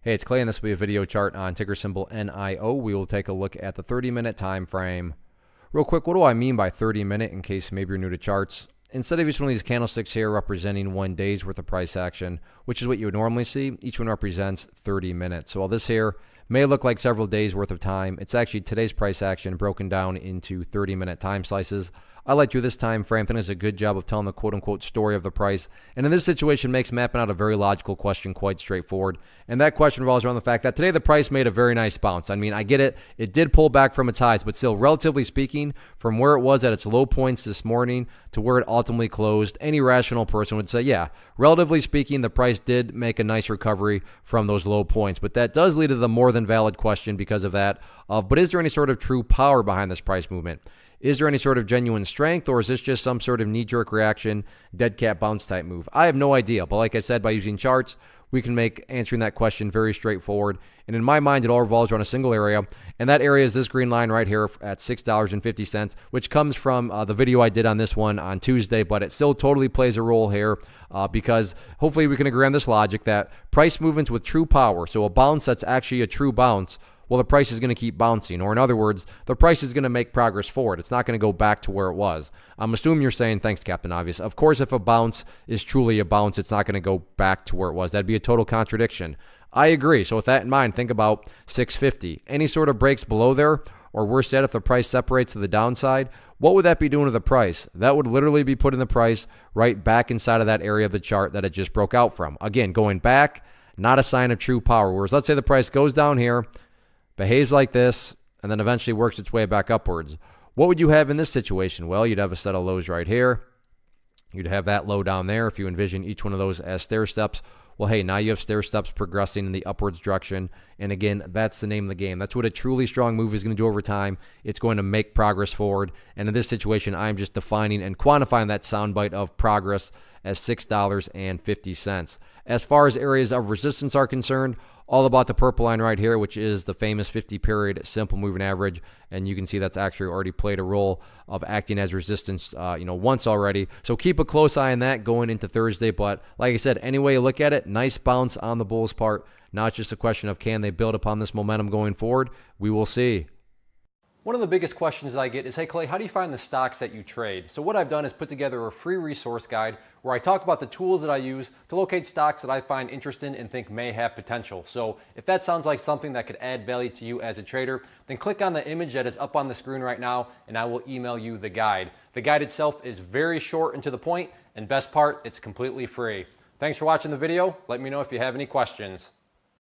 Hey, it's Clay, and this will be a video chart on ticker symbol NIO. We will take a look at the 30-minute time frame. Real quick, what do I mean by 30-minute in case maybe you're new to charts? Instead of each one of these candlesticks here representing 1 day's worth of price action, which is what you would normally see, each one represents 30 minutes. So while this here may look like several days worth of time, it's actually today's price action broken down into 30-minute time slices. I like to do this time frame. I think it's a good job of telling the quote-unquote story of the price. And in this situation, makes mapping out a very logical question quite straightforward. And that question revolves around the fact that today the price made a very nice bounce. I mean, I get it. It did pull back from its highs, but still, relatively speaking, from where it was at its low points this morning to where it ultimately closed, any rational person would say, yeah, relatively speaking, the price did make a nice recovery from those low points. But that does lead to the more than valid question because of that. But is there any sort of true power behind this price movement? Is there any sort of genuine strength, or is this just some sort of knee-jerk reaction, dead cat bounce type move? I have no idea, but like I said, by using charts, we can make answering that question very straightforward. And in my mind, it all revolves around a single area, and that area is this green line right here at $6.50, which comes from the video I did on this one on Tuesday, but it still totally plays a role here because hopefully we can agree on this logic that price movements with true power, so a bounce that's actually a true bounce, well, the price is going to keep bouncing. Or in other words, the price is going to make progress forward. It's not going to go back to where it was. I'm assuming you're saying, thanks, Captain Obvious. Of course, if a bounce is truly a bounce, it's not going to go back to where it was. That'd be a total contradiction. I agree. So with that in mind, think about 650. Any sort of breaks below there, or worse yet, if the price separates to the downside, what would that be doing to the price? That would literally be putting the price right back inside of that area of the chart that it just broke out from. Again, going back, not a sign of true power. Whereas let's say the price goes down here, behaves like this, and then eventually works its way back upwards. What would you have in this situation? Well, you'd have a set of lows right here. You'd have that low down there if you envision each one of those as stair steps. Well, hey, now you have stair steps progressing in the upwards direction. And again, that's the name of the game. That's what a truly strong move is going to do over time. It's going to make progress forward. And in this situation, I'm just defining and quantifying that soundbite of progress as $6.50. As far as areas of resistance are concerned, all about the purple line right here, which is the famous 50-period simple moving average. And you can see that's actually already played a role of acting as resistance, once already. So keep a close eye on that going into Thursday. But like I said, any way you look at it, nice bounce on the bulls' part. Now it's just a question of can they build upon this momentum going forward? We will see. One of the biggest questions I get is, hey Clay, how do you find the stocks that you trade? So what I've done is put together a free resource guide where I talk about the tools that I use to locate stocks that I find interesting and think may have potential. So if that sounds like something that could add value to you as a trader, then click on the image that is up on the screen right now and I will email you the guide. The guide itself is very short and to the point, and best part, it's completely free. Thanks for watching the video. Let me know if you have any questions.